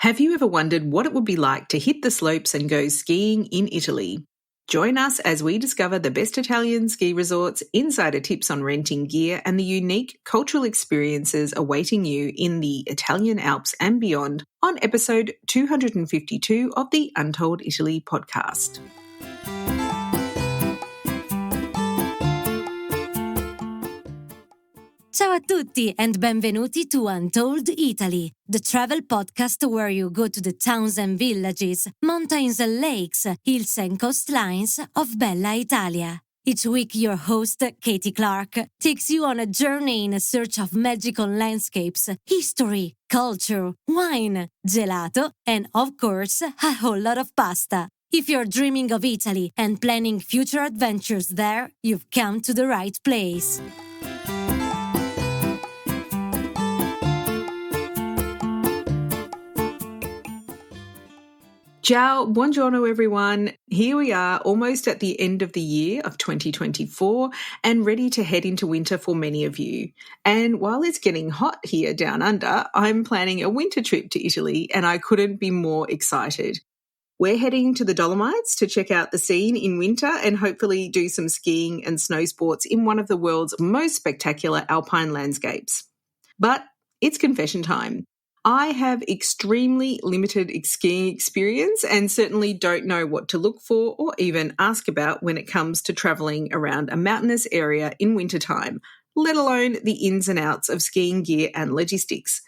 Have you ever wondered what it would be like to hit the slopes and go skiing in Italy? Join us as we discover the best Italian ski resorts, insider tips on renting gear, and the unique cultural experiences awaiting you in the Italian Alps and beyond on episode 252 of the Untold Italy podcast. Ciao a tutti and benvenuti to Untold Italy, the travel podcast where you go to the towns and villages, mountains and lakes, hills and coastlines of Bella Italia. Each week your host, Katy Clarke, takes you on a journey in search of magical landscapes, history, culture, wine, gelato, and of course, a whole lot of pasta. If you're dreaming of Italy and planning future adventures there, you've come to the right place. Ciao, buongiorno everyone. Here we are almost at the end of the year of 2024 and ready to head into winter for many of you. And while it's getting hot here down under, I'm planning a winter trip to Italy and I couldn't be more excited. We're heading to the Dolomites to check out the scene in winter and hopefully do some skiing and snow sports in one of the world's most spectacular alpine landscapes. But it's confession time. I have extremely limited skiing experience and certainly don't know what to look for or even ask about when it comes to travelling around a mountainous area in wintertime, let alone the ins and outs of skiing gear and logistics.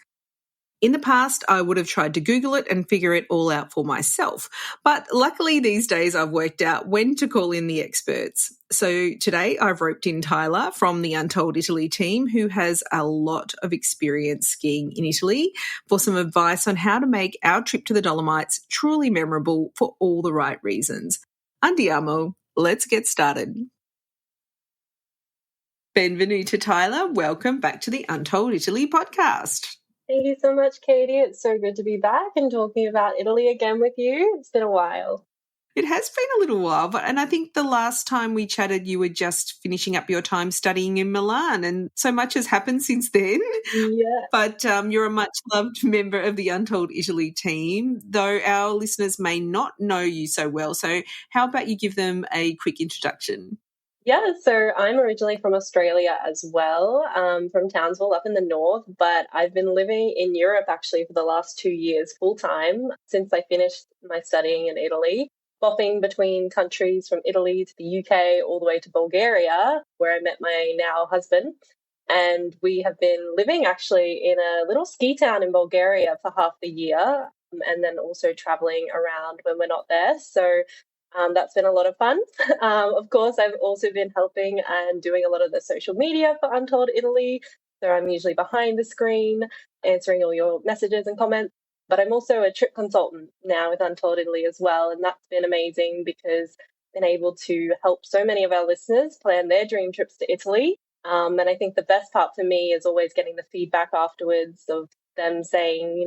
In the past, I would have tried to Google it and figure it all out for myself. But luckily these days I've worked out when to call in the experts. So today I've roped in Tyla from the Untold Italy team, who has a lot of experience skiing in Italy, for some advice on how to make our trip to the Dolomites truly memorable for all the right reasons. Andiamo, let's get started. Benvenuta Tyla, welcome back to the Untold Italy podcast. Thank you so much, Katie. It's so good to be back and talking about Italy again with you. It's been a while. It has been a little while, and I think the last time we chatted, you were just finishing up your time studying in Milan, and so much has happened since then. Yeah. But you're a much-loved member of the Untold Italy team, though our listeners may not know you so well. So how about you give them a quick introduction? Yeah, so I'm originally from Australia as well, from Townsville up in the north, but I've been living in Europe actually for the last 2 years full-time since I finished my studying in Italy, bopping between countries from Italy to the UK all the way to Bulgaria, where I met my now husband. And we have been living actually in a little ski town in Bulgaria for half the year, and then also traveling around when we're not there. So that's been a lot of fun. Of course, I've also been helping and doing a lot of the social media for Untold Italy. So I'm usually behind the screen, answering all your messages and comments. But I'm also a trip consultant now with Untold Italy as well. And that's been amazing because I've been able to help so many of our listeners plan their dream trips to Italy. And I think the best part for me is always getting the feedback afterwards of them saying,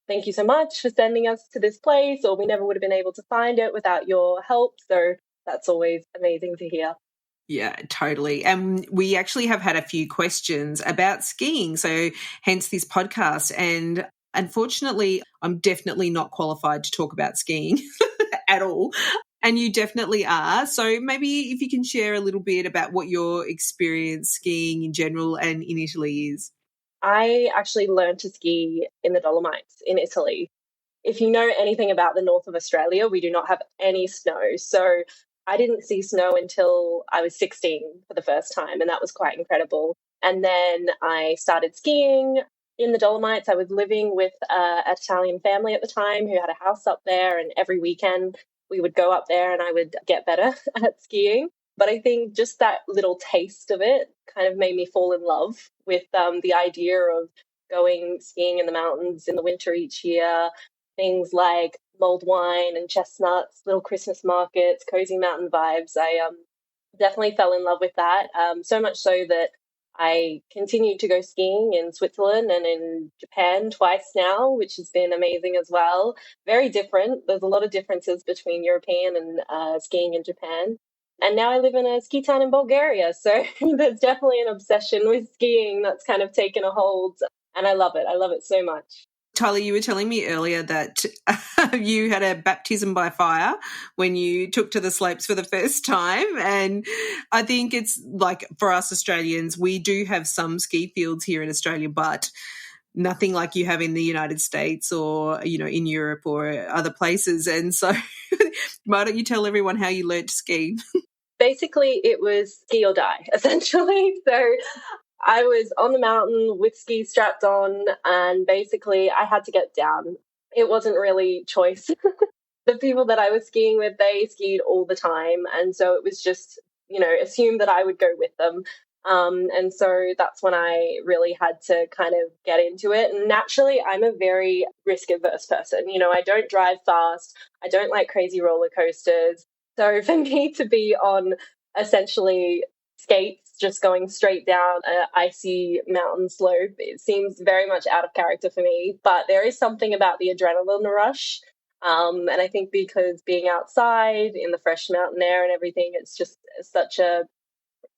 thank you so much for sending us to this place, or we never would have been able to find it without your help. So that's always amazing to hear. Yeah, totally. And we actually have had a few questions about skiing, so hence this podcast. And unfortunately, I'm definitely not qualified to talk about skiing at all. And you definitely are. So maybe if you can share a little bit about what your experience skiing in general and in Italy is. I actually learned to ski in the Dolomites in Italy. If you know anything about the north of Australia, we do not have any snow. So I didn't see snow until I was 16 for the first time, and that was quite incredible. And then I started skiing in the Dolomites. I was living with an Italian family at the time who had a house up there, and every weekend we would go up there and I would get better at skiing. But I think just that little taste of it kind of made me fall in love with the idea of going skiing in the mountains in the winter each year. Things like mulled wine and chestnuts, little Christmas markets, cozy mountain vibes. I definitely fell in love with that, so much so that I continued to go skiing in Switzerland and in Japan twice now, which has been amazing as well. Very different. There's a lot of differences between European and skiing in Japan. And now I live in a ski town in Bulgaria. So there's definitely an obsession with skiing that's kind of taken a hold. And I love it. I love it so much. Tyler, you were telling me earlier that you had a baptism by fire when you took to the slopes for the first time. And I think it's like for us Australians, we do have some ski fields here in Australia, but nothing like you have in the United States or, in Europe or other places. And so why don't you tell everyone how you learned to ski? Basically, it was ski or die, essentially. So I was on the mountain with skis strapped on, and basically I had to get down. It wasn't really choice. The people that I was skiing with, they skied all the time. And so it was just, assumed that I would go with them. And so that's when I really had to kind of get into it. And naturally, I'm a very risk averse person. I don't drive fast. I don't like crazy roller coasters. So for me to be on essentially skates just going straight down an icy mountain slope, it seems very much out of character for me. But there is something about the adrenaline rush. And I think because being outside in the fresh mountain air and everything, it's just such a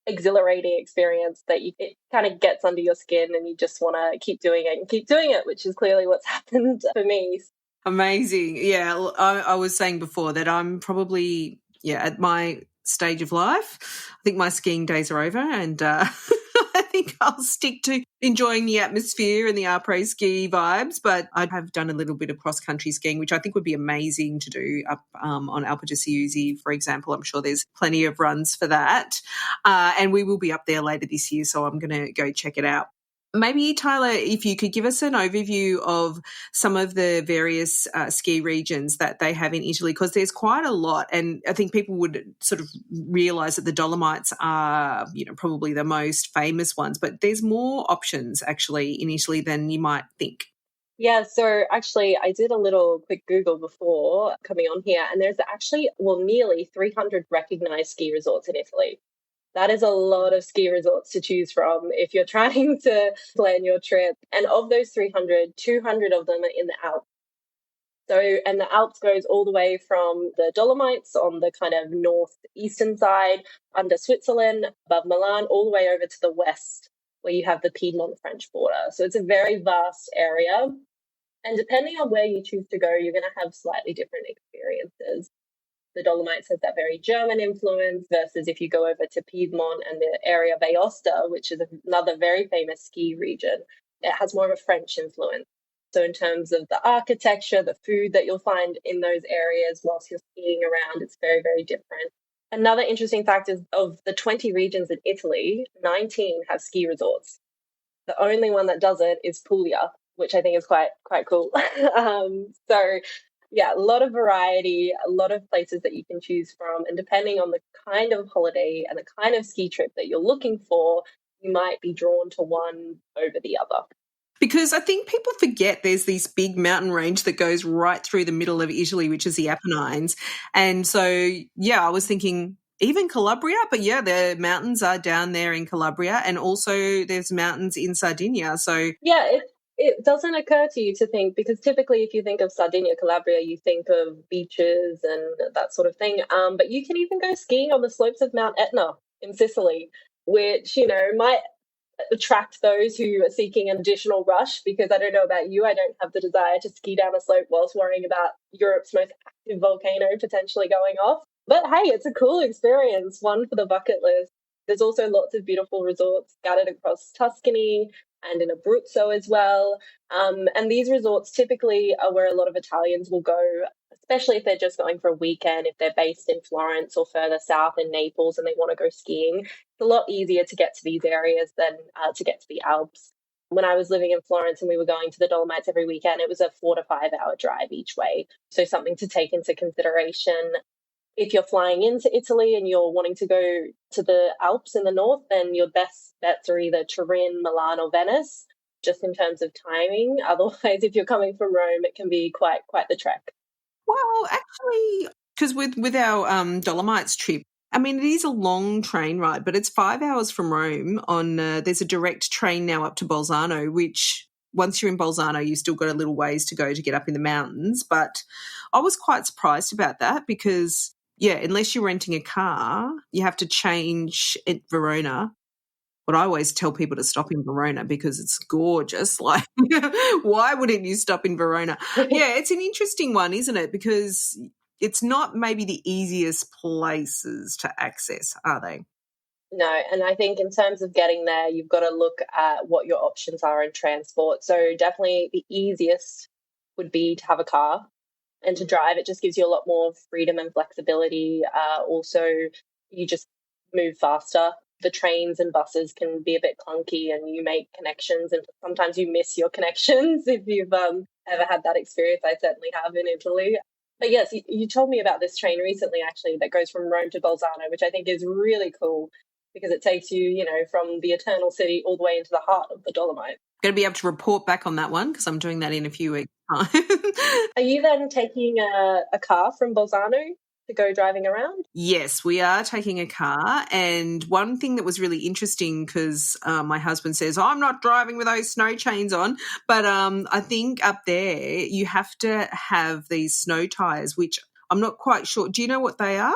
exhilarating experience that it kind of gets under your skin and you just want to keep doing it, which is clearly what's happened for me. Amazing. Yeah, I was saying before that I'm probably, at my stage of life, I think my skiing days are over, and I think I'll stick to enjoying the atmosphere and the après-ski vibes, but I have done a little bit of cross-country skiing, which I think would be amazing to do up on Alpe d'Huez, for example. I'm sure there's plenty of runs for that, and we will be up there later this year, so I'm going to go check it out. Maybe, Tyler, if you could give us an overview of some of the various ski regions that they have in Italy, because there's quite a lot, and I think people would sort of realise that the Dolomites are, probably the most famous ones, but there's more options actually in Italy than you might think. Yeah, so actually I did a little quick Google before coming on here, and there's actually, nearly 300 recognised ski resorts in Italy. That is a lot of ski resorts to choose from if you're trying to plan your trip. And of those 300, 200 of them are in the Alps. So, and the Alps goes all the way from the Dolomites on the kind of northeastern side, under Switzerland, above Milan, all the way over to the west, where you have the Piedmont French border. So it's a very vast area. And depending on where you choose to go, you're going to have slightly different experiences. The Dolomites has that very German influence versus if you go over to Piedmont and the area of Aosta, which is another very famous ski region, it has more of a French influence. So in terms of the architecture, the food that you'll find in those areas whilst you're skiing around, it's very, very different. Another interesting fact is of the 20 regions in Italy, 19 have ski resorts. The only one that doesn't is Puglia, which I think is quite cool. Yeah, a lot of variety, a lot of places that you can choose from. And depending on the kind of holiday and the kind of ski trip that you're looking for, you might be drawn to one over the other. Because I think people forget there's this big mountain range that goes right through the middle of Italy, which is the Apennines. And so, I was thinking even Calabria, but the mountains are down there in Calabria, and also there's mountains in Sardinia. So it doesn't occur to you to think, because typically if you think of Sardinia, Calabria, you think of beaches and that sort of thing. But you can even go skiing on the slopes of Mount Etna in Sicily, which, might attract those who are seeking an additional rush, because I don't know about you, I don't have the desire to ski down a slope whilst worrying about Europe's most active volcano potentially going off. But hey, it's a cool experience, one for the bucket list. There's also lots of beautiful resorts scattered across Tuscany and in Abruzzo as well. And these resorts typically are where a lot of Italians will go, especially if they're just going for a weekend, if they're based in Florence or further south in Naples and they want to go skiing. It's a lot easier to get to these areas than to get to the Alps. When I was living in Florence and we were going to the Dolomites every weekend, it was a 4 to 5 hour drive each way. So something to take into consideration. If you're flying into Italy and you're wanting to go to the Alps in the north, then your best bets are either Turin, Milan, or Venice, just in terms of timing. Otherwise, if you're coming from Rome, it can be quite the trek. Well, actually, because with our Dolomites trip, I mean, it is a long train ride, but it's 5 hours from Rome. There's a direct train now up to Bolzano, which once you're in Bolzano, you've still got a little ways to go to get up in the mountains. But I was quite surprised about that because, unless you're renting a car, you have to change at Verona. But I always tell people to stop in Verona because it's gorgeous. Like, why wouldn't you stop in Verona? Yeah, it's an interesting one, isn't it? Because it's not maybe the easiest places to access, are they? No, and I think in terms of getting there, you've got to look at what your options are in transport. So definitely the easiest would be to have a car and to drive. It just gives you a lot more freedom and flexibility. Also, you just move faster. The trains and buses can be a bit clunky and you make connections and sometimes you miss your connections if you've ever had that experience. I certainly have in Italy. But yes, you told me about this train recently, actually, that goes from Rome to Bolzano, which I think is really cool because it takes you, from the Eternal City all the way into the heart of the Dolomites. Going to be able to report back on that one because I'm doing that in a few weeks' time. Are you then taking a car from Bolzano to go driving around? Yes, we are taking a car. And one thing that was really interesting because my husband says, I'm not driving with those snow chains on. But I think up there you have to have these snow tyres, which I'm not quite sure. Do you know what they are?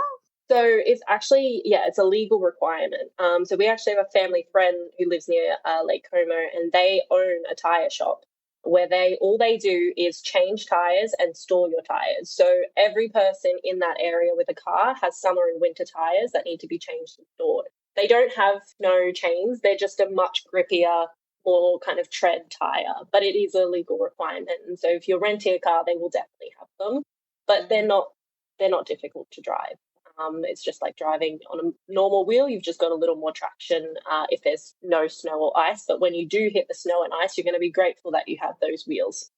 So it's actually, it's a legal requirement. So we actually have a family friend who lives near Lake Como, and they own a tyre shop where all they do is change tyres and store your tyres. So every person in that area with a car has summer and winter tyres that need to be changed and stored. They don't have snow chains. They're just a much grippier, more kind of tread tyre, but it is a legal requirement. And so if you're renting a car, they will definitely have them, but they're not difficult to drive. It's just like driving on a normal wheel. You've just got a little more traction if there's no snow or ice. But when you do hit the snow and ice, you're going to be grateful that you have those wheels.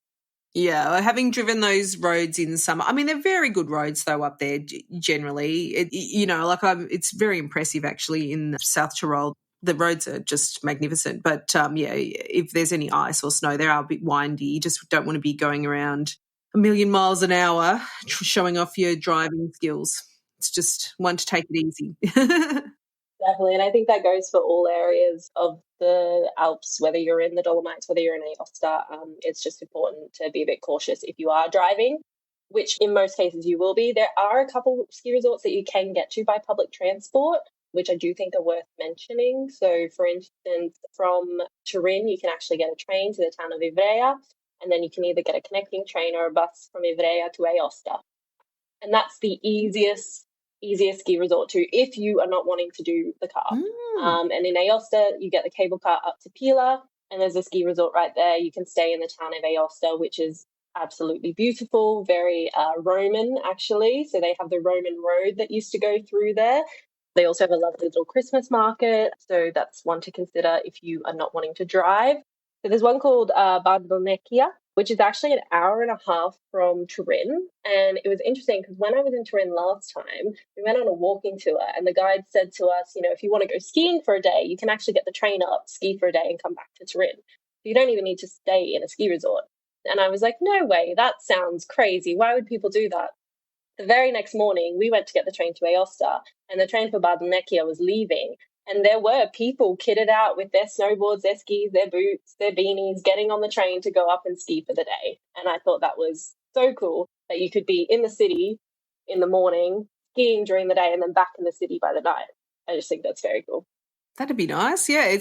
Yeah, having driven those roads in summer, I mean, they're very good roads though up there generally. It's very impressive actually in South Tyrol. The roads are just magnificent. But if there's any ice or snow, they are a bit windy. You just don't want to be going around a million miles an hour showing off your driving skills. It's just one to take it easy. Definitely. And I think that goes for all areas of the Alps, whether you're in the Dolomites, whether you're in Aosta. It's just important to be a bit cautious if you are driving, which in most cases you will be. There are a couple of ski resorts that you can get to by public transport, which I do think are worth mentioning. So, for instance, from Turin, you can actually get a train to the town of Ivrea, and then you can either get a connecting train or a bus from Ivrea to Aosta. And that's the easiest ski resort to if you are not wanting to do the car. And in Aosta, you get the cable car up to Pila, and there's a ski resort right there. You can stay in the town of Aosta, which is absolutely beautiful, very Roman, actually. So they have the Roman road that used to go through there. They also have a lovely little Christmas market. So that's one to consider if you are not wanting to drive. So there's one called Bardonecchia, which is actually an hour and a half from Turin. And it was interesting because when I was in Turin last time, we went on a walking tour and the guide said to us, if you want to go skiing for a day, you can actually get the train up, ski for a day and come back to Turin. So you don't even need to stay in a ski resort. And I was like, no way, that sounds crazy. Why would people do that? The very next morning, we went to get the train to Aosta and the train for Bardonecchia was leaving. And there were people kitted out with their snowboards, their skis, their boots, their beanies, getting on the train to go up and ski for the day. And I thought that was so cool that you could be in the city in the morning, skiing during the day, and then back in the city by the night. I just think that's very cool. That'd be nice. Yeah,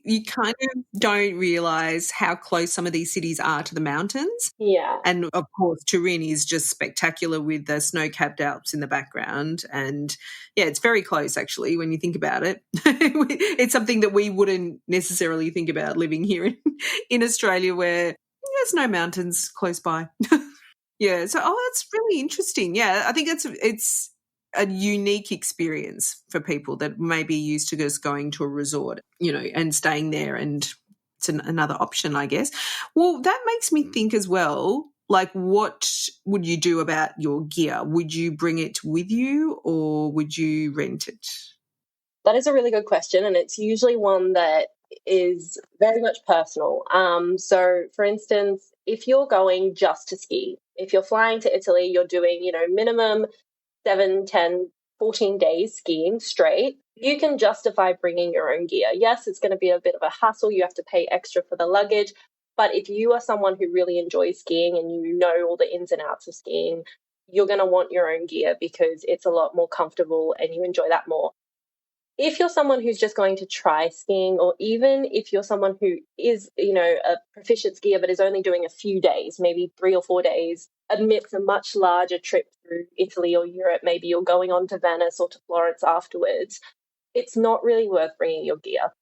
you kind of don't realise how close some of these cities are to the mountains. Yeah. And, of course, Turin is just spectacular with the snow-capped Alps in the background. And, yeah, it's very close, actually, when you think about it. It's something that we wouldn't necessarily think about living here in Australia where there's no mountains close by. Yeah, so, that's really interesting. Yeah, I think it's a unique experience for people that may be used to just going to a resort, and staying there, and it's another option, I guess. Well, that makes me think as well, like, what would you do about your gear? Would you bring it with you or would you rent it? That is a really good question, and it's usually one that is very much personal. So, for instance, if you're going just to ski, if you're flying to Italy, you're doing, minimum 7, 10, 14 days skiing straight, you can justify bringing your own gear. Yes, it's going to be a bit of a hassle. You have to pay extra for the luggage. But if you are someone who really enjoys skiing and you know all the ins and outs of skiing, you're going to want your own gear because it's a lot more comfortable and you enjoy that more. if you're someone who's just going to try skiing, or even if you're someone who is, a proficient skier but is only doing a few days, maybe 3 or 4 days, amidst a much larger trip through Italy or Europe, maybe you're going on to Venice or to Florence afterwards, it's not really worth bringing your gear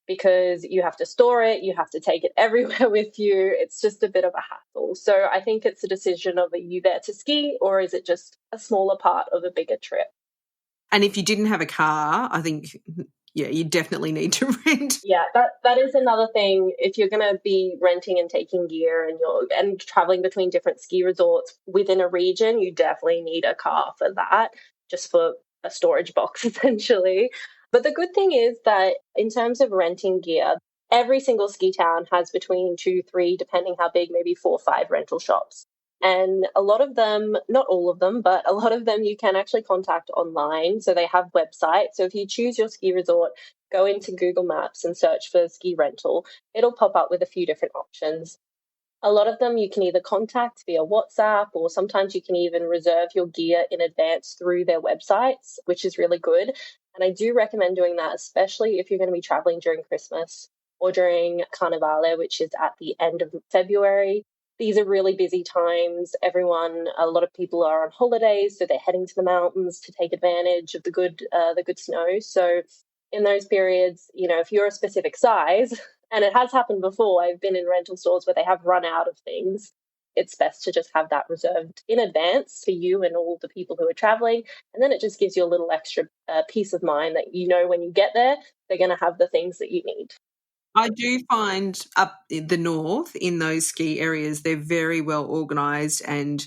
because you have to store it, you have to take it everywhere with you. It's just a bit of a hassle. So I think it's a decision of, are you there to ski, or is it just a smaller part of a bigger trip? And if you didn't have a car, I think, you definitely need to rent. Yeah, that is another thing. If you're going to be renting and taking gear and traveling between different ski resorts within a region, you definitely need a car for that, just for a storage box essentially. But the good thing is that in terms of renting gear, every single ski town has between 2, 3, depending how big, maybe 4 or 5 rental shops. And a lot of them, not all of them, but a lot of them you can actually contact online. So they have websites. So if you choose your ski resort, go into Google Maps and search for ski rental, it'll pop up with a few different options. A lot of them you can either contact via WhatsApp, or sometimes you can even reserve your gear in advance through their websites, which is really good. And I do recommend doing that, especially if you're going to be traveling during Christmas or during Carnivale, which is at the end of February. These are really busy times. A lot of people are on holidays, so they're heading to the mountains to take advantage of the good snow. So in those periods, if you're a specific size, and it has happened before, I've been in rental stores where they have run out of things, it's best to just have that reserved in advance for you and all the people who are traveling. And then it just gives you a little extra peace of mind that when you get there, they're going to have the things that you need. I do find up in the north, in those ski areas, they're very well organised and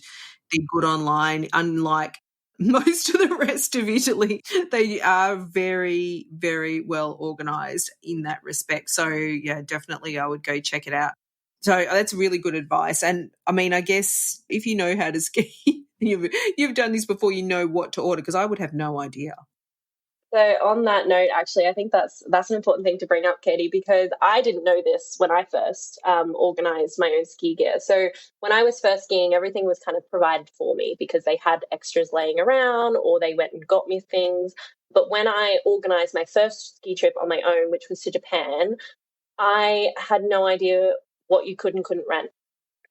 they're good online, unlike most of the rest of Italy. They are very, very well organised in that respect. So, yeah, definitely I would go check it out. So that's really good advice. And, I mean, I guess if you know how to ski, you've done this before, you know what to order, because I would have no idea. So on that note, actually, I think that's an important thing to bring up, Katie, because I didn't know this when I first organised my own ski gear. So when I was first skiing, everything was kind of provided for me because they had extras laying around, or they went and got me things. But when I organised my first ski trip on my own, which was to Japan, I had no idea what you could and couldn't rent.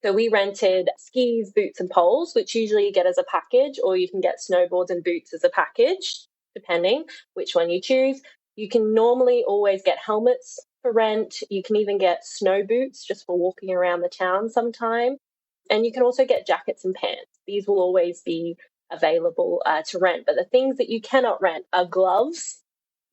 So we rented skis, boots and poles, which usually you get as a package, or you can get snowboards and boots as a package, depending which one you choose. You can normally always get helmets for rent. You can even get snow boots just for walking around the town sometime. And you can also get jackets and pants. These will always be available to rent. But the things that you cannot rent are gloves.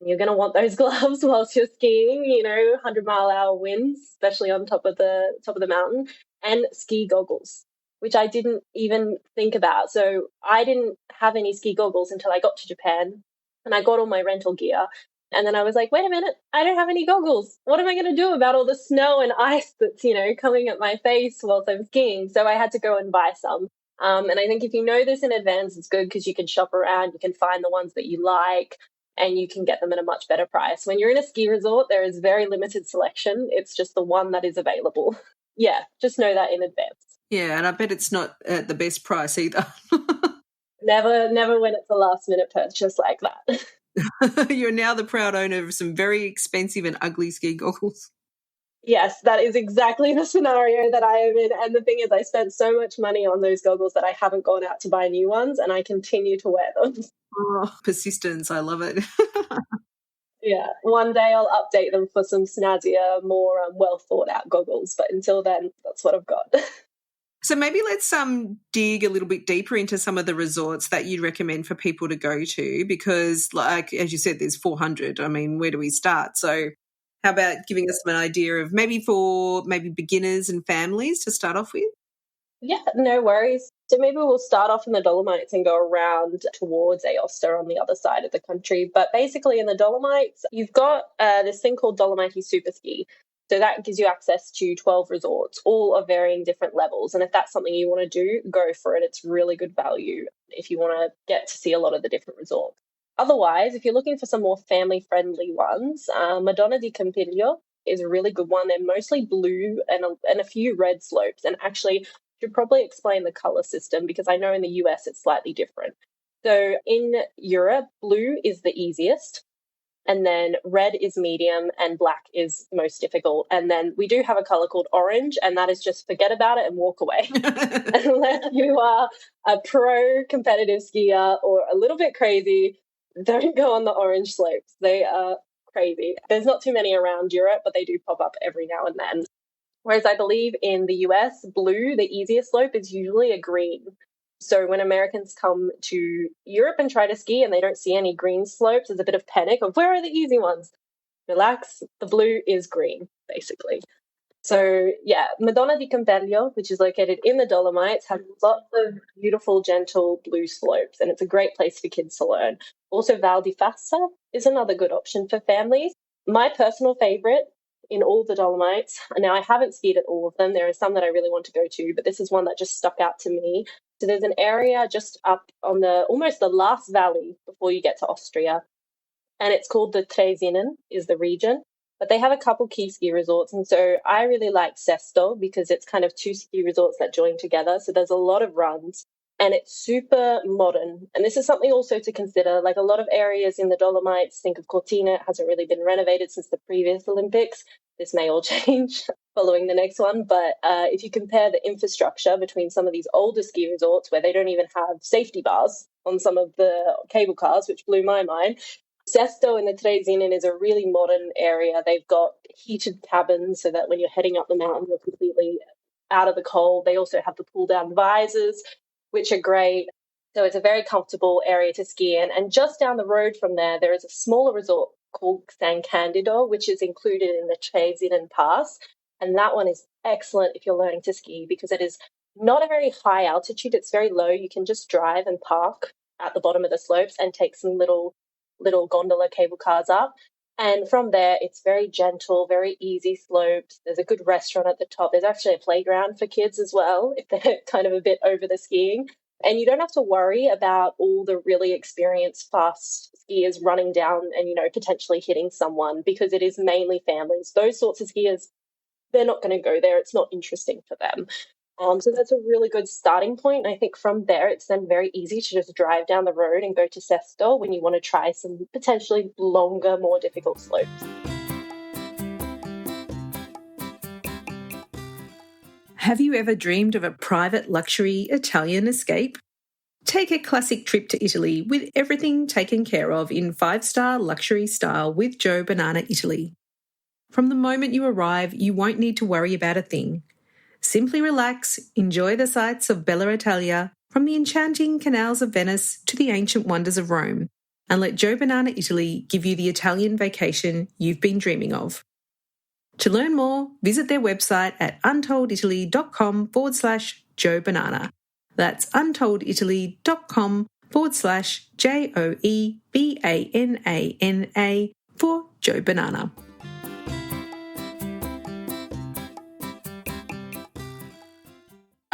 You're going to want those gloves whilst you're skiing, 100-mile-an-hour winds, especially on top of the mountain, and ski goggles, which I didn't even think about. So I didn't have any ski goggles until I got to Japan, and I got all my rental gear. And then I was like, wait a minute, I don't have any goggles. What am I going to do about all the snow and ice that's, coming at my face whilst I'm skiing? So I had to go and buy some. And I think if you know this in advance, it's good because you can shop around, you can find the ones that you like, and you can get them at a much better price. When you're in a ski resort, there is very limited selection. It's just the one that is available. Yeah, just know that in advance. Yeah, and I bet it's not at the best price either. Never when it's a last-minute purchase like that. You're now the proud owner of some very expensive and ugly ski goggles. Yes, that is exactly the scenario that I am in. And the thing is, I spent so much money on those goggles that I haven't gone out to buy new ones, and I continue to wear them. Oh, persistence. I love it. Yeah, one day I'll update them for some snazzier, more well thought out goggles. But until then, that's what I've got. So maybe let's dig a little bit deeper into some of the resorts that you'd recommend for people to go to, because, like, as you said, there's 400. I mean, where do we start? So how about giving us an idea of maybe beginners and families to start off with? Yeah, no worries. So maybe we'll start off in the Dolomites and go around towards Aosta on the other side of the country. But basically in the Dolomites, you've got this thing called Dolomite Super Ski. So that gives you access to 12 resorts, all of varying different levels. And if that's something you want to do, go for it. It's really good value if you want to get to see a lot of the different resorts. Otherwise, if you're looking for some more family-friendly ones, Madonna di Campiglio is a really good one. They're mostly blue and a few red slopes. And actually, should probably explain the color system because I know in the US it's slightly different. So in Europe, blue is the easiest. and then red is medium, and black is most difficult. And then we do have a color called orange, and that is just forget about it and walk away. Unless you are a pro competitive skier or a little bit crazy, don't go on the orange slopes. They are crazy. There's not too many around Europe, but they do pop up every now and then. Whereas I believe in the US, blue, the easiest slope, is usually a green. So when Americans come to Europe and try to ski and they don't see any green slopes, there's a bit of panic of where are the easy ones? Relax, the blue is green, basically. So yeah, Madonna di Campeggio, which is located in the Dolomites, has lots of beautiful, gentle blue slopes, and it's a great place for kids to learn. Also, Val di Fassa is another good option for families. My personal favorite in all the Dolomites, now I haven't skied at all of them. There are some that I really want to go to, but this is one that just stuck out to me. So there's an area just up on almost the last valley before you get to Austria, and it's called the Tresinen is the region. But they have a couple key ski resorts. And so I really like Sesto because it's kind of two ski resorts that join together. So there's a lot of runs and it's super modern. And this is something also to consider. Like a lot of areas in the Dolomites, think of Cortina, it hasn't really been renovated since the previous Olympics. This may all change following the next one. But if you compare the infrastructure between some of these older ski resorts where they don't even have safety bars on some of the cable cars, which blew my mind, Sesto in the Tresinen is a really modern area. They've got heated cabins so that when you're heading up the mountain, you're completely out of the cold. They also have the pull-down visors, which are great. So it's a very comfortable area to ski in. And just down the road from there is a smaller resort called San Candido, which is included in the Tresinen Pass. And that one is excellent if you're learning to ski because it is not a very high altitude. It's very low. You can just drive and park at the bottom of the slopes and take some little gondola cable cars up. And from there, it's very gentle, very easy slopes. There's a good restaurant at the top. There's actually a playground for kids as well, if they're kind of a bit over the skiing. And you don't have to worry about all the really experienced fast skiers running down and, potentially hitting someone because it is mainly families. Those sorts of skiers, they're not going to go there. It's not interesting for them. So that's a really good starting point. And I think from there, it's then very easy to just drive down the road and go to Sesto when you want to try some potentially longer, more difficult slopes. Have you ever dreamed of a private luxury Italian escape? Take a classic trip to Italy with everything taken care of in 5-star luxury style with Joe Banana Italy. From the moment you arrive, you won't need to worry about a thing. Simply relax, enjoy the sights of Bella Italia, from the enchanting canals of Venice to the ancient wonders of Rome, and let Joe Banana Italy give you the Italian vacation you've been dreaming of. To learn more, visit their website at untolditaly.com/Joe Banana. That's untolditaly.com/JoeBanana for Joe Banana.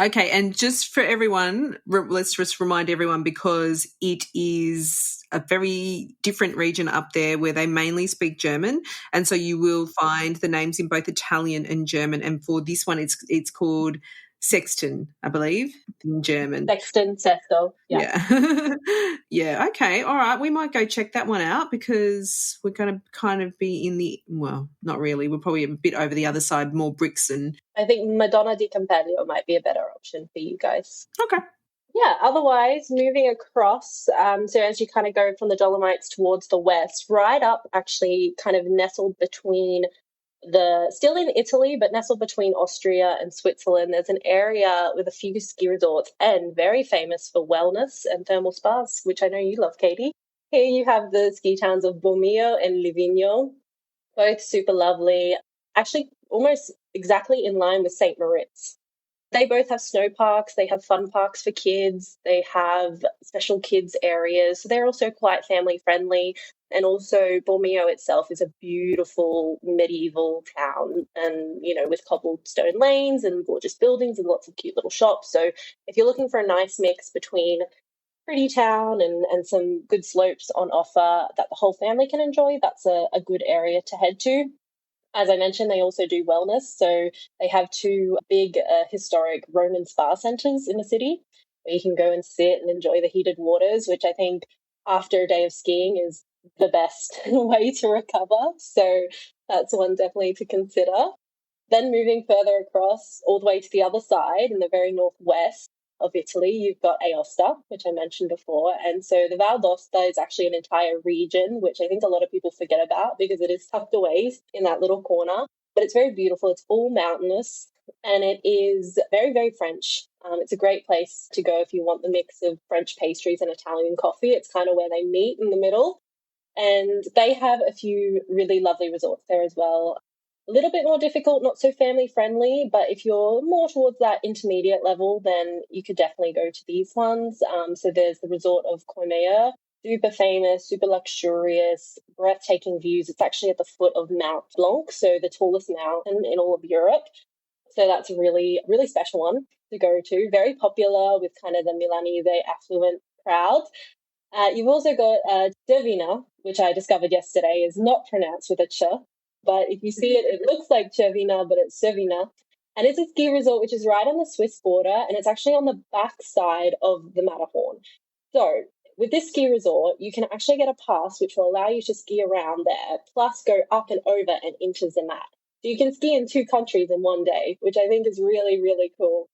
Okay, and just for everyone, let's just remind everyone because it is a very different region up there where they mainly speak German, and so you will find the names in both Italian and German. And for this one, it's called Sexton, I believe, in German. Sexton, Sesto. Yeah. Yeah, okay, all right. We might go check that one out because we're going to kind of be not really. We're probably a bit over the other side, more bricks and... I think Madonna di Campeggio might be a better option for you guys. Okay. Yeah, otherwise, moving across, so as you kind of go from the Dolomites towards the west, right up actually kind of nestled between still in Italy, but nestled between Austria and Switzerland, there's an area with a few ski resorts and very famous for wellness and thermal spas, which I know you love, Katy. Here you have the ski towns of Bormio and Livigno, both super lovely, actually almost exactly in line with St. Moritz. They both have snow parks, they have fun parks for kids, they have special kids areas. So they're also quite family friendly. And also Bormio itself is a beautiful medieval town and, with cobblestone lanes and gorgeous buildings and lots of cute little shops. So if you're looking for a nice mix between pretty town and some good slopes on offer that the whole family can enjoy, that's a good area to head to. As I mentioned, they also do wellness. So they have two big historic Roman spa centers in the city where you can go and sit and enjoy the heated waters, which I think after a day of skiing is the best way to recover. So that's one definitely to consider. Then moving further across all the way to the other side in the very northwest of Italy, you've got Aosta, which I mentioned before. And so the Val d'Aosta is actually an entire region, which I think a lot of people forget about because it is tucked away in that little corner. But it's very beautiful. It's all mountainous and it is very, very French. It's a great place to go if you want the mix of French pastries and Italian coffee. It's kind of where they meet in the middle. And they have a few really lovely resorts there as well. A little bit more difficult, not so family friendly, but if you're more towards that intermediate level, then you could definitely go to these ones. So there's the resort of Coimea, super famous, super luxurious, breathtaking views. It's actually at the foot of Mount Blanc, so the tallest mountain in all of Europe. So that's a really, really special one to go to. Very popular with kind of the Milanese affluent crowd. You've also got Cervina, which I discovered yesterday is not pronounced with a ch, but if you see it, it looks like Cervina, but it's Cervina. And it's a ski resort which is right on the Swiss border, and it's actually on the back side of the Matterhorn. So with this ski resort, you can actually get a pass which will allow you to ski around there, plus go up and over and into Zermatt. So you can ski in 2 countries in one day, which I think is really, really cool.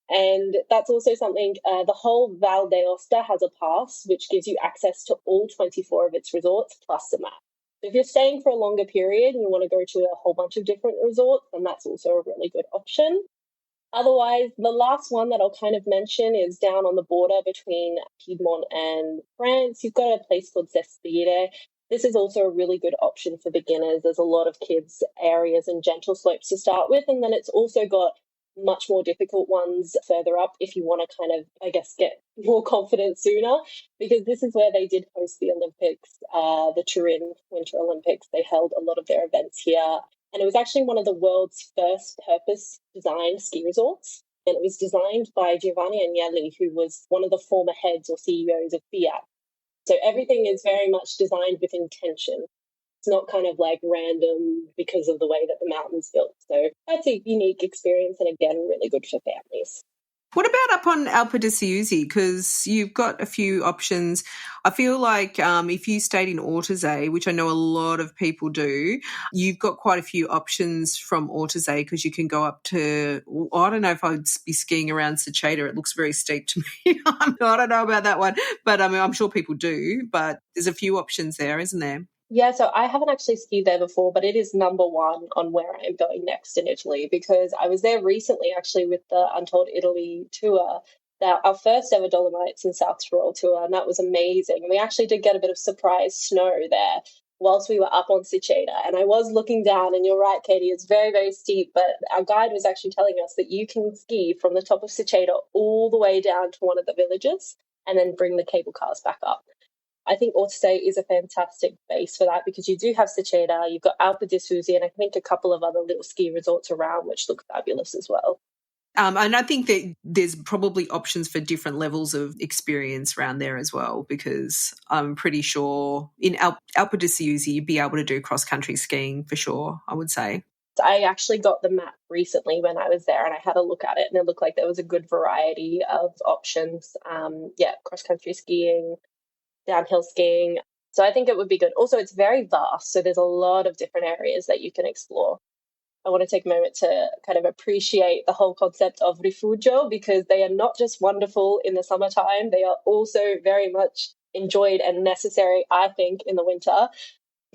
And that's also something, the whole Val d'Aosta has a pass, which gives you access to all 24 of its resorts, plus the map. So if you're staying for a longer period and you want to go to a whole bunch of different resorts, then that's also a really good option. Otherwise, the last one that I'll kind of mention is down on the border between Piedmont and France. You've got a place called Cespire. This is also a really good option for beginners. There's a lot of kids' areas and gentle slopes to start with, and then it's also got much more difficult ones further up if you want to kind of, I guess, get more confident sooner, because this is where they did host the Olympics, the Turin Winter Olympics. They held a lot of their events here. And it was actually one of the world's first purpose-designed ski resorts. And it was designed by Giovanni Agnelli, who was one of the former heads or CEOs of Fiat. So everything is very much designed with intention. It's not kind of like random because of the way that the mountain's built. So that's a unique experience and, again, really good for families. What about up on Alpe d'Huez? Because you've got a few options. I feel like if you stayed in Orthez, which I know a lot of people do, you've got quite a few options from Orthez because you can go up to, I don't know if I'd be skiing around Seceda. It looks very steep to me. I don't know about that one. But I mean, I'm sure people do. But there's a few options there, isn't there? Yeah, so I haven't actually skied there before, but it is number one on where I am going next in Italy, because I was there recently actually with the Untold Italy tour, our first ever Dolomites and South Tyrol tour, and that was amazing. We actually did get a bit of surprise snow there whilst we were up on Seceda, and I was looking down, and you're right, Katie, it's very, very steep, but our guide was actually telling us that you can ski from the top of Seceda all the way down to one of the villages and then bring the cable cars back up. I think Orthez is a fantastic base for that because you do have Seceda, you've got Alpe d'Huez, and I think a couple of other little ski resorts around which look fabulous as well. And I think that there's probably options for different levels of experience around there as well, because I'm pretty sure in Alpe d'Huez you'd be able to do cross-country skiing for sure, I would say. I actually got the map recently when I was there and I had a look at it, and it looked like there was a good variety of options. Cross-country skiing, downhill skiing. So I think it would be good. Also, it's very vast, so there's a lot of different areas that you can explore. I want to take a moment to kind of appreciate the whole concept of rifugio, because they are not just wonderful in the summertime, they are also very much enjoyed and necessary, I think, in the winter.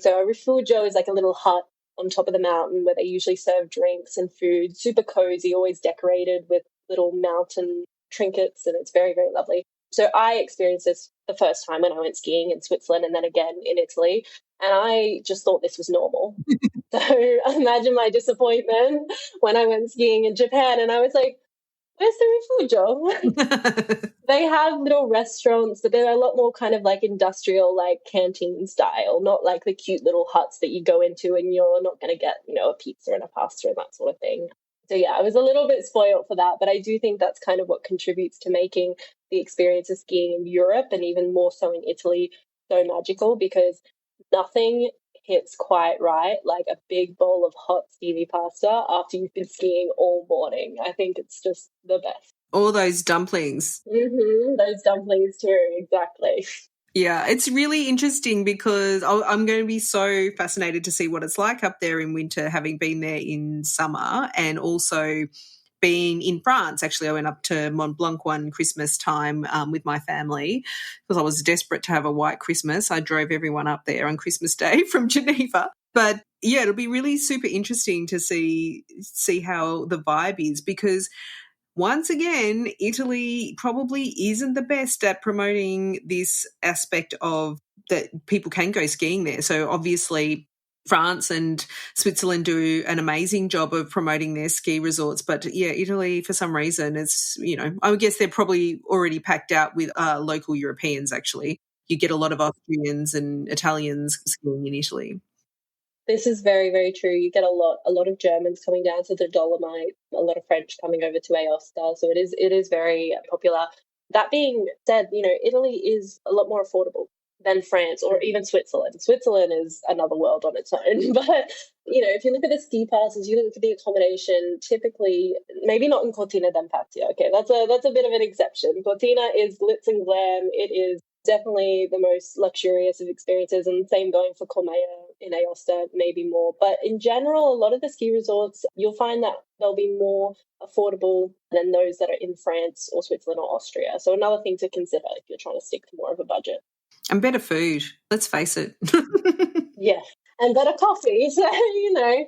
So a rifugio is like a little hut on top of the mountain where they usually serve drinks and food, super cozy, always decorated with little mountain trinkets, and it's very, very lovely. So I experienced this the first time when I went skiing in Switzerland and then again in Italy, and I just thought this was normal. So imagine my disappointment when I went skiing in Japan and I was like, where's the rifugio? They have little restaurants, but they're a lot more kind of like industrial, like canteen style, not like the cute little huts that you go into and you're not going to get, a pizza and a pasta and that sort of thing. So yeah, I was a little bit spoiled for that, but I do think that's kind of what contributes to making the experience of skiing in Europe, and even more so in Italy, so magical, because nothing hits quite right like a big bowl of hot steamy pasta after you've been skiing all morning. I think it's just the best. All those dumplings. Those dumplings too, exactly. Yeah, it's really interesting because I'm going to be so fascinated to see what it's like up there in winter, having been there in summer and also being in France. Actually, I went up to Mont Blanc one Christmas time with my family because I was desperate to have a white Christmas. I drove everyone up there on Christmas Day from Geneva. But yeah, it'll be really super interesting to see how the vibe is because once again, Italy probably isn't the best at promoting this aspect of that people can go skiing there. So obviously France and Switzerland do an amazing job of promoting their ski resorts. But yeah, Italy, for some reason, it's, I would guess they're probably already packed out with local Europeans, actually. You get a lot of Austrians and Italians skiing in Italy. This is very, very true. You get a lot of Germans coming down to the Dolomites, a lot of French coming over to Aosta. So it is very popular. That being said, Italy is a lot more affordable than France or even Switzerland. Switzerland is another world on its own. But, if you look at the ski passes, you look at the accommodation, typically, maybe not in Cortina d'Ampezzo. Okay, that's a bit of an exception. Cortina is glitz and glam. It is definitely the most luxurious of experiences, and same going for Comea in Aosta, maybe more. But in general, a lot of the ski resorts, you'll find that they'll be more affordable than those that are in France or Switzerland or Austria. So another thing to consider if you're trying to stick to more of a budget. And better food, let's face it. Yeah. And better coffee, so,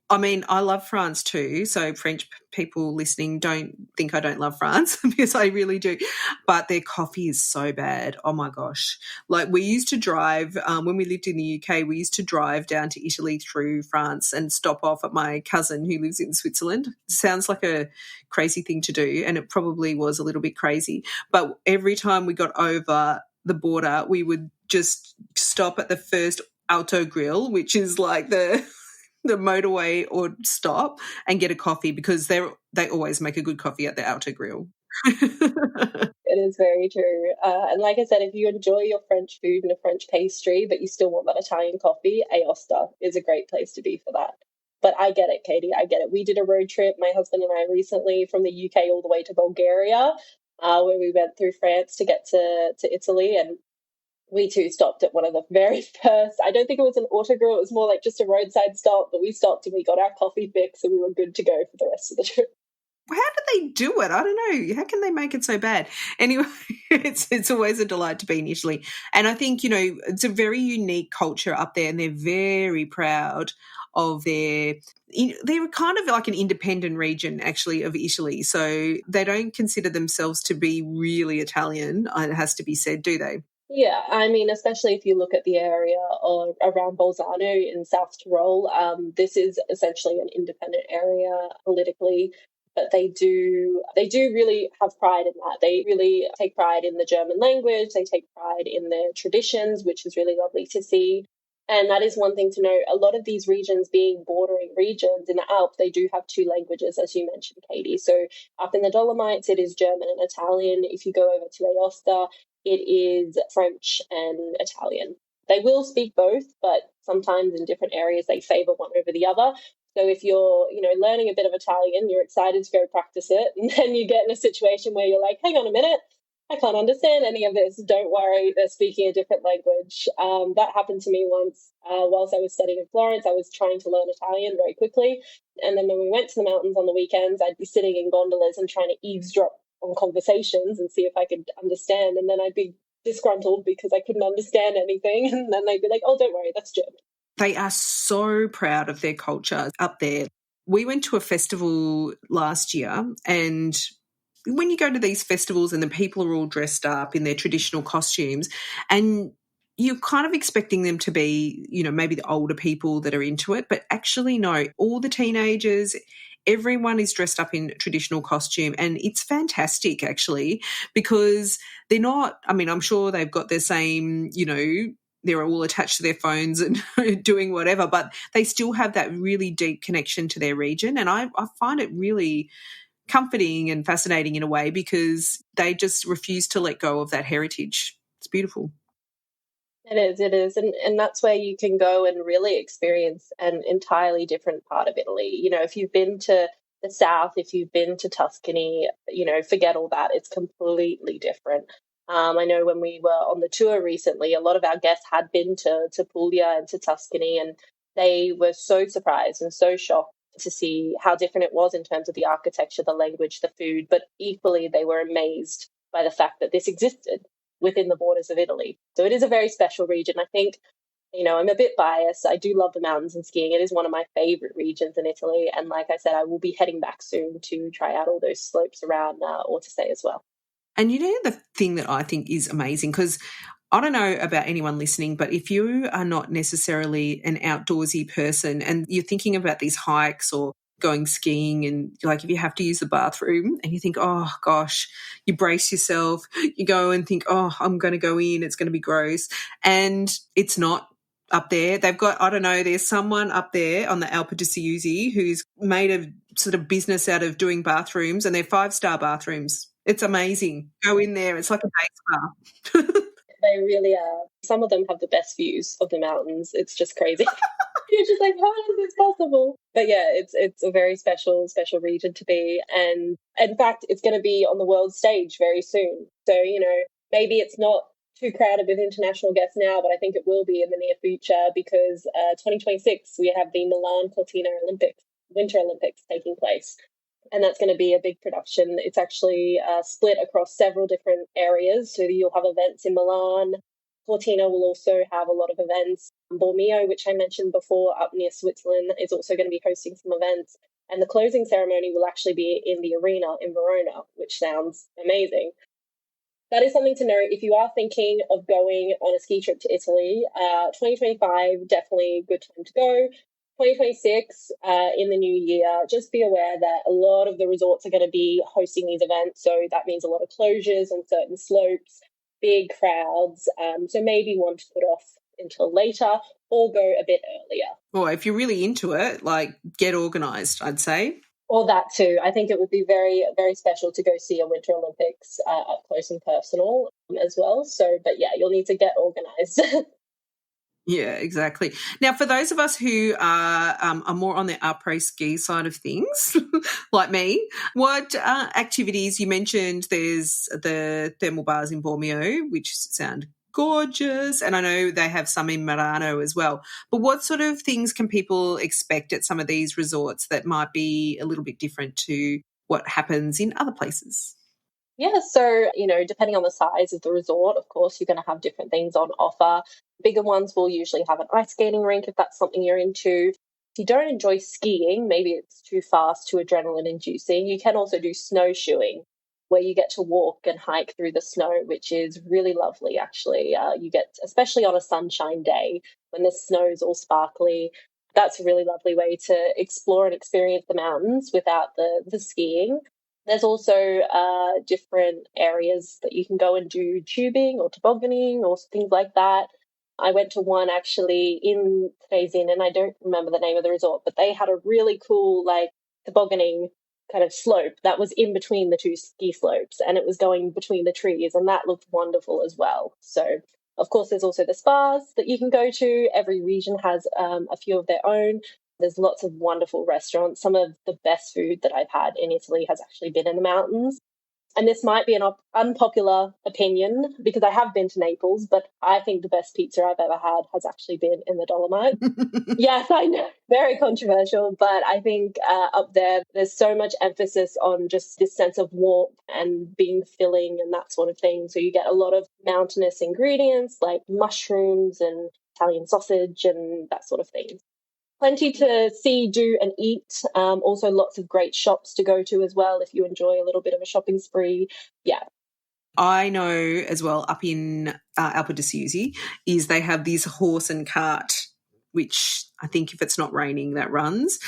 I mean, I love France too, so French people listening, don't think I don't love France because I really do. But their coffee is so bad. Oh, my gosh. Like we used to drive, when we lived in the UK, we used to drive down to Italy through France and stop off at my cousin who lives in Switzerland. Sounds like a crazy thing to do, and it probably was a little bit crazy. But every time we got over the border, we would just stop at the first Auto Grill, which is like the motorway or stop, and get a coffee because they always make a good coffee at the Auto Grill. It is very true. And like I said, if you enjoy your French food and a French pastry, but you still want that Italian coffee, Aosta is a great place to be for that. But I get it, Katie. I get it. We did a road trip, my husband and I, recently from the UK all the way to Bulgaria, where we went through France to get to Italy. And we too stopped at one of the very first, I don't think it was an autogrill, it was more like just a roadside stop, but we stopped and we got our coffee fix and we were good to go for the rest of the trip. How do they do it? I don't know. How can they make it so bad? Anyway, it's always a delight to be in Italy. And I think, it's a very unique culture up there, and they're very proud of they're kind of like an independent region, actually, of Italy. So they don't consider themselves to be really Italian, it has to be said, do they? Yeah, I mean, especially if you look at the area around Bolzano in South Tyrol, this is essentially an independent area politically, but they do really have pride in that. They really take pride in the German language. They take pride in their traditions, which is really lovely to see. And that is one thing to note. A lot of these regions being bordering regions in the Alps, they do have two languages, as you mentioned, Katie. So up in the Dolomites, it is German and Italian. If you go over to Aosta, it is French and Italian. They will speak both, but sometimes in different areas they favor one over the other. So if you're, learning a bit of Italian, you're excited to go practice it, and then you get in a situation where you're like, hang on a minute, I can't understand any of this. Don't worry, they're speaking a different language. That happened to me once whilst I was studying in Florence. I was trying to learn Italian very quickly. And then when we went to the mountains on the weekends, I'd be sitting in gondolas and trying to eavesdrop on conversations and see if I could understand. And then I'd be disgruntled because I couldn't understand anything. And then they'd be like, oh, don't worry, that's German. They are so proud of their culture up there. We went to a festival last year, and when you go to these festivals and the people are all dressed up in their traditional costumes, and you're kind of expecting them to be, maybe the older people that are into it, but actually no, all the teenagers, everyone is dressed up in traditional costume, and it's fantastic actually, because they're not, I'm sure they've got their same, they're all attached to their phones and doing whatever, but they still have that really deep connection to their region. And I find it really comforting and fascinating in a way, because they just refuse to let go of that heritage. It's beautiful. It is. And that's where you can go and really experience an entirely different part of Italy. If you've been to the south, if you've been to Tuscany, forget all that. It's completely different. I know when we were on the tour recently, a lot of our guests had been to Puglia and to Tuscany, and they were so surprised and so shocked to see how different it was in terms of the architecture, the language, the food, but equally they were amazed by the fact that this existed within the borders of Italy. So it is a very special region. I think, I'm a bit biased. I do love the mountains and skiing. It is one of my favorite regions in Italy. And like I said, I will be heading back soon to try out all those slopes around Ortisei as well. And the thing that I think is amazing, because I don't know about anyone listening, but if you are not necessarily an outdoorsy person and you're thinking about these hikes or going skiing, and like if you have to use the bathroom and you think, oh gosh, you brace yourself, you go and think, oh, I'm going to go in, it's going to be gross. And it's not up there. They've got, I don't know, there's someone up there on the Alpe d'Huez who's made a sort of business out of doing bathrooms, and they're 5-star bathrooms. It's amazing. Go in there. It's like a day spa. They really are. Some of them have the best views of the mountains. It's just crazy. You're just like, how is this possible? But yeah, it's a very special region to be. And in fact, it's going to be on the world stage very soon. So, maybe it's not too crowded with international guests now, but I think it will be in the near future because 2026, we have the Milan Cortina Winter Olympics taking place. And that's going to be a big production. It's actually split across several different areas. So you'll have events in Milan. Cortina will also have a lot of events. Bormio, which I mentioned before, up near Switzerland, is also going to be hosting some events. And the closing ceremony will actually be in the arena in Verona, which sounds amazing. That is something to note if you are thinking of going on a ski trip to Italy. 2025, definitely a good time to go. 2026, in the new year, just be aware that a lot of the resorts are going to be hosting these events. So that means a lot of closures on certain slopes, big crowds. So maybe one to put off until later or go a bit earlier. Or if you're really into it, like get organised, I'd say. Or that too. I think it would be very, very special to go see a Winter Olympics up close and personal as well. So, but yeah, you'll need to get organised. Yeah, exactly. Now, for those of us who are more on the après-ski side of things, like me, what activities, you mentioned there's the thermal bars in Bormio, which sound gorgeous, and I know they have some in Murano as well. But what sort of things can people expect at some of these resorts that might be a little bit different to what happens in other places? Yeah, so, depending on the size of the resort, of course, you're going to have different things on offer. Bigger ones will usually have an ice skating rink if that's something you're into. If you don't enjoy skiing, maybe it's too fast, too adrenaline inducing, you can also do snowshoeing, where you get to walk and hike through the snow, which is really lovely, actually. You get, especially on a sunshine day when the snow is all sparkly, that's a really lovely way to explore and experience the mountains without the skiing. There's also different areas that you can go and do tubing or tobogganing or things like that. I went to one actually in Tresin, and I don't remember the name of the resort, but they had a really cool tobogganing kind of slope that was in between the two ski slopes, and it was going between the trees, and that looked wonderful as well. So, of course, there's also the spas that you can go to. Every region has a few of their own. There's lots of wonderful restaurants. Some of the best food that I've had in Italy has actually been in the mountains. And this might be an unpopular opinion because I have been to Naples, but I think the best pizza I've ever had has actually been in the Dolomites. Yes, I know, very controversial, but I think up there's so much emphasis on just this sense of warmth and being filling and that sort of thing. So you get a lot of mountainous ingredients like mushrooms and Italian sausage and that sort of thing. Plenty to see, do and eat. Also lots of great shops to go to as well if you enjoy a little bit of a shopping spree. Yeah. I know as well up in Alpe d'Huez is they have this horse and cart, which I think if it's not raining, that runs.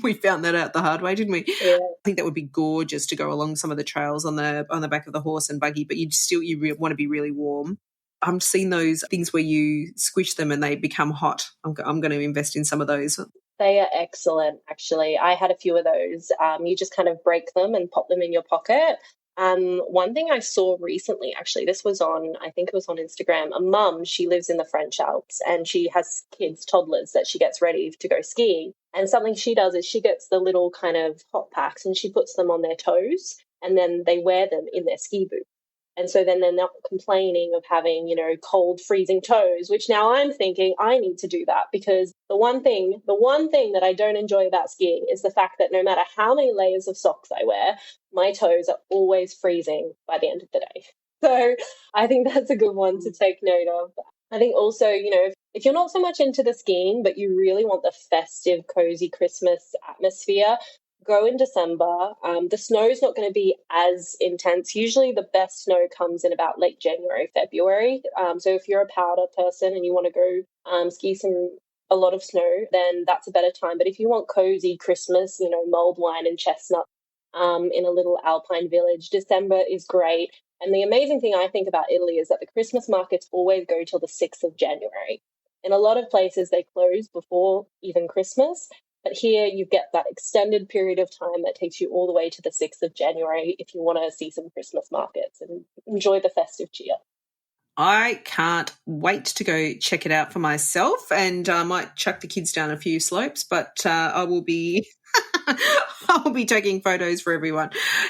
We found that out the hard way, didn't we? Yeah. I think that would be gorgeous to go along some of the trails on the back of the horse and buggy, but you want to be really warm. I've seen those things where you squish them and they become hot. I'm going to invest in some of those. They are excellent, actually. I had a few of those. You just kind of break them and pop them in your pocket. One thing I saw recently, actually, I think it was on Instagram, a mum, she lives in the French Alps and she has kids, toddlers, that she gets ready to go skiing. And something she does is she gets the little kind of hot packs and she puts them on their toes and then they wear them in their ski boots. And so then they're not complaining of having, cold, freezing toes, which now I'm thinking I need to do that, because the one thing that I don't enjoy about skiing is the fact that no matter how many layers of socks I wear, my toes are always freezing by the end of the day. So I think that's a good one to take note of. I think also, if you're not so much into the skiing, but you really want the festive, cozy Christmas atmosphere, go in December. The snow's not going to be as intense. Usually the best snow comes in about late January, February. So if you're a powder person and you want to go ski a lot of snow, then that's a better time. But if you want cozy Christmas, mulled wine and chestnut in a little alpine village, December is great. And the amazing thing I think about Italy is that the Christmas markets always go till the 6th of January. In a lot of places, they close before even Christmas. But here you get that extended period of time that takes you all the way to the 6th of January if you want to see some Christmas markets and enjoy the festive cheer. I can't wait to go check it out for myself, and I might chuck the kids down a few slopes, but I will be taking photos for everyone.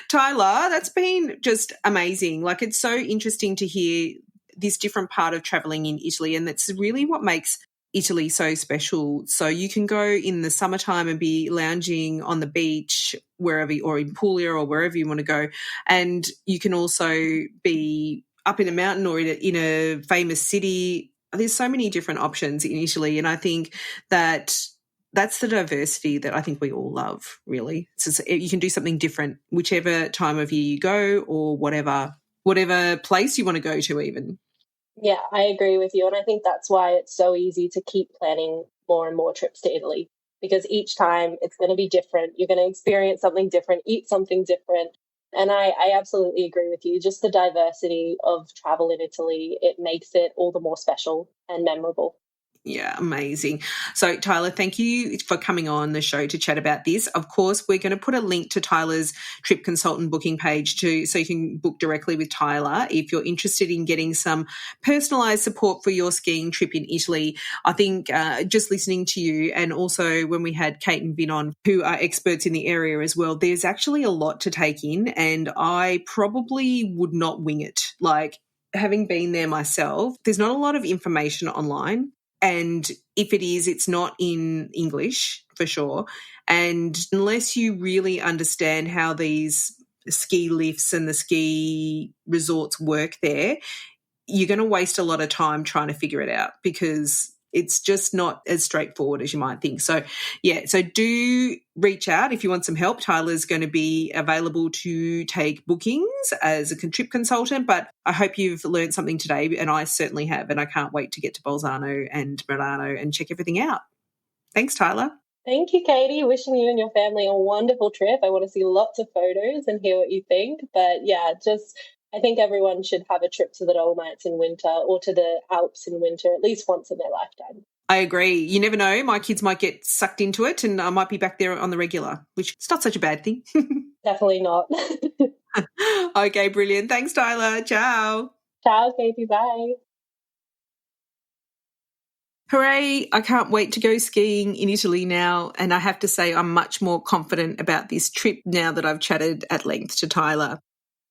Tyla, that's been just amazing. Like, it's so interesting to hear this different part of traveling in Italy, and that's really what makes Italy so special. So you can go in the summertime and be lounging on the beach wherever, or in Puglia or wherever you want to go, and you can also be up in a mountain or in a famous city. There's so many different options in Italy, and I think that's the diversity that I think we all love, really. So you can do something different whichever time of year you go, or whatever place you want to go to even. Yeah, I agree with you. And I think that's why it's so easy to keep planning more and more trips to Italy, because each time it's going to be different. You're going to experience something different, eat something different. And I absolutely agree with you. Just the diversity of travel in Italy, it makes it all the more special and memorable. Yeah, amazing. So, Tyla, thank you for coming on the show to chat about this. Of course, we're going to put a link to Tyla's trip consultant booking page too, so you can book directly with Tyla if you're interested in getting some personalised support for your skiing trip in Italy. I think just listening to you, and also when we had Kate and Vin on, who are experts in the area as well, there's actually a lot to take in, and I probably would not wing it. Like, having been there myself, there's not a lot of information online. And if it is, it's not in English for sure. And unless you really understand how these ski lifts and the ski resorts work there, you're going to waste a lot of time trying to figure it out, because it's just not as straightforward as you might think. So, yeah, so do reach out if you want some help. Tyla's going to be available to take bookings as a trip consultant, but I hope you've learned something today, and I certainly have, and I can't wait to get to Bolzano and Milano and check everything out. Thanks, Tyla. Thank you, Katie. Wishing you and your family a wonderful trip. I want to see lots of photos and hear what you think. But yeah, I think everyone should have a trip to the Dolomites in winter, or to the Alps in winter, at least once in their lifetime. I agree. You never know. My kids might get sucked into it, and I might be back there on the regular, which is not such a bad thing. Definitely not. Okay, brilliant. Thanks, Tyla. Ciao. Ciao, Katie. Bye. Hooray, I can't wait to go skiing in Italy now, and I have to say I'm much more confident about this trip now that I've chatted at length to Tyla.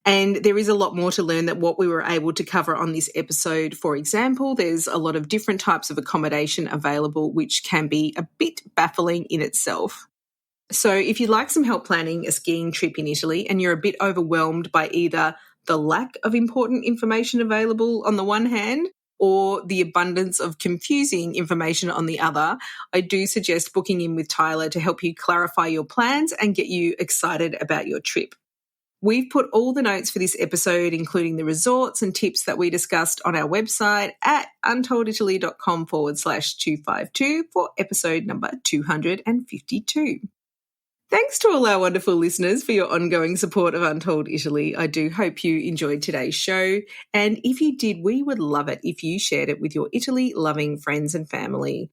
And there is a lot more to learn than what we were able to cover on this episode. For example, there's a lot of different types of accommodation available, which can be a bit baffling in itself. So if you'd like some help planning a skiing trip in Italy and you're a bit overwhelmed by either the lack of important information available on the one hand, or the abundance of confusing information on the other, I do suggest booking in with Tyla to help you clarify your plans and get you excited about your trip. We've put all the notes for this episode, including the resorts and tips that we discussed, on our website at untolditaly.com/252 for episode number 252. Thanks to all our wonderful listeners for your ongoing support of Untold Italy. I do hope you enjoyed today's show. And if you did, we would love it if you shared it with your Italy-loving friends and family.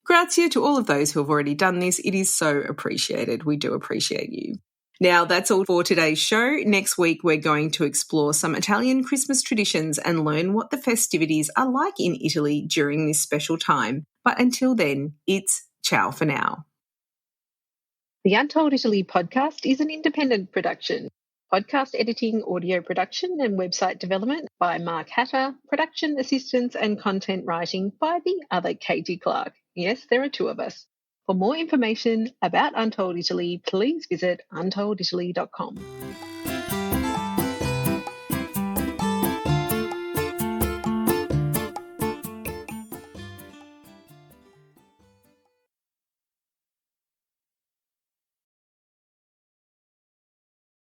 Grazie to all of those who have already done this. It is so appreciated. We do appreciate you. Now, that's all for today's show. Next week, we're going to explore some Italian Christmas traditions and learn what the festivities are like in Italy during this special time. But until then, it's ciao for now. The Untold Italy podcast is an independent production. Podcast editing, audio production and website development by Mark Hatter, production assistance and content writing by the other Katy Clarke. Yes, there are two of us. For more information about Untold Italy, please visit untolditaly.com.